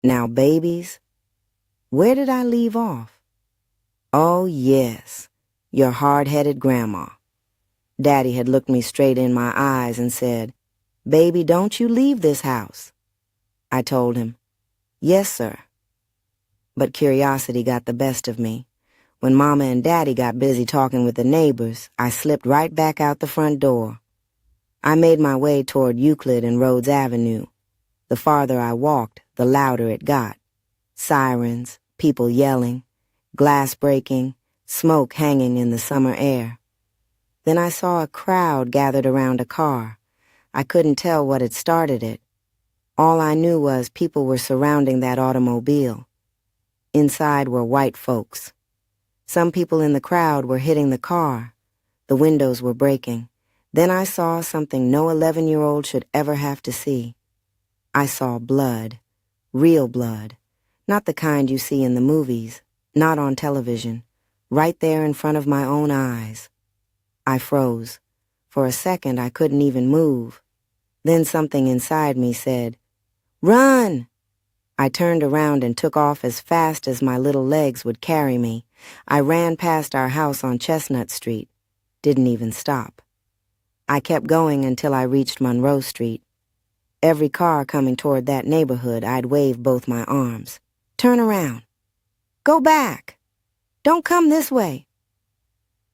Now, babies, where did I leave off? Oh, yes, your hard-headed grandma. Daddy had looked me straight in my eyes and said, "Baby, don't you leave this house." I told him, "Yes, sir." But curiosity got the best of me. When Mama and Daddy got busy talking with the neighbors, I slipped right back out the front door. I made my way toward Euclid and Rhodes Avenue. The farther I walked, the louder it got. Sirens, people yelling, glass breaking, smoke hanging in the summer air. Then I saw a crowd gathered around a car. I couldn't tell what had started it. All I knew was people were surrounding that automobile. Inside were white folks. Some people in the crowd were hitting the car. The windows were breaking. Then I saw something no 11-year-old should ever have to see. I saw blood, real blood, not the kind you see in the movies, not on television, right there in front of my own eyes. I froze. For a second, I couldn't even move. Then something inside me said, "Run!" I turned around and took off as fast as my little legs would carry me. I ran past our house on Chestnut Street. Didn't even stop. I kept going until I reached Monroe Street. Every car coming toward that neighborhood, I'd wave both my arms. "Turn around. Go back. Don't come this way."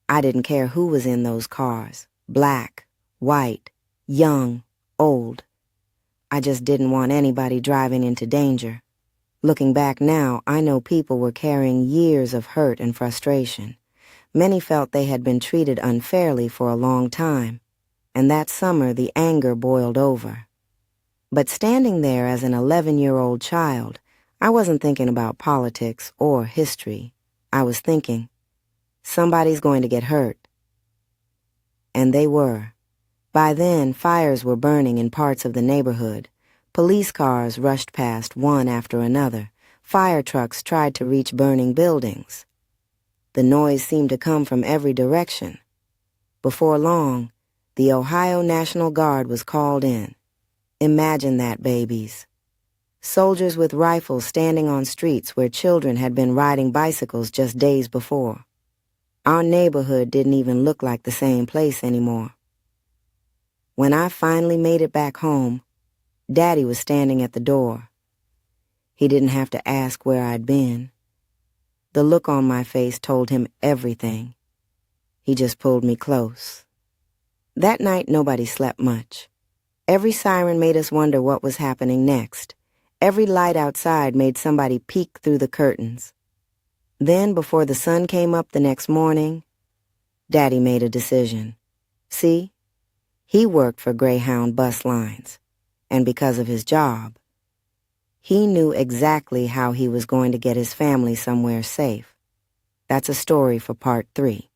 I didn't care who was in those cars, black, white, young, old. I just didn't want anybody driving into danger. Looking back now, I know people were carrying years of hurt and frustration. Many felt they had been treated unfairly for a long time, and that summer the anger boiled over. But standing there as an 11-year-old child, I wasn't thinking about politics or history. I was thinking, somebody's going to get hurt. And they were. By then, fires were burning in parts of the neighborhood. Police cars rushed past one after another. Fire trucks tried to reach burning buildings. The noise seemed to come from every direction. Before long, the Ohio National Guard was called in. Imagine that, babies. Soldiers with rifles standing on streets where children had been riding bicycles just days before. Our neighborhood didn't even look like the same place anymore. When I finally made it back home, Daddy was standing at the door. He didn't have to ask where I'd been. The look on my face told him everything. He just pulled me close. That night, nobody slept much. Every siren made us wonder what was happening next. Every light outside made somebody peek through the curtains. Then, before the sun came up the next morning, Daddy made a decision. See? He worked for Greyhound bus lines, and because of his job, he knew exactly how he was going to get his family somewhere safe. That's a story for part 3.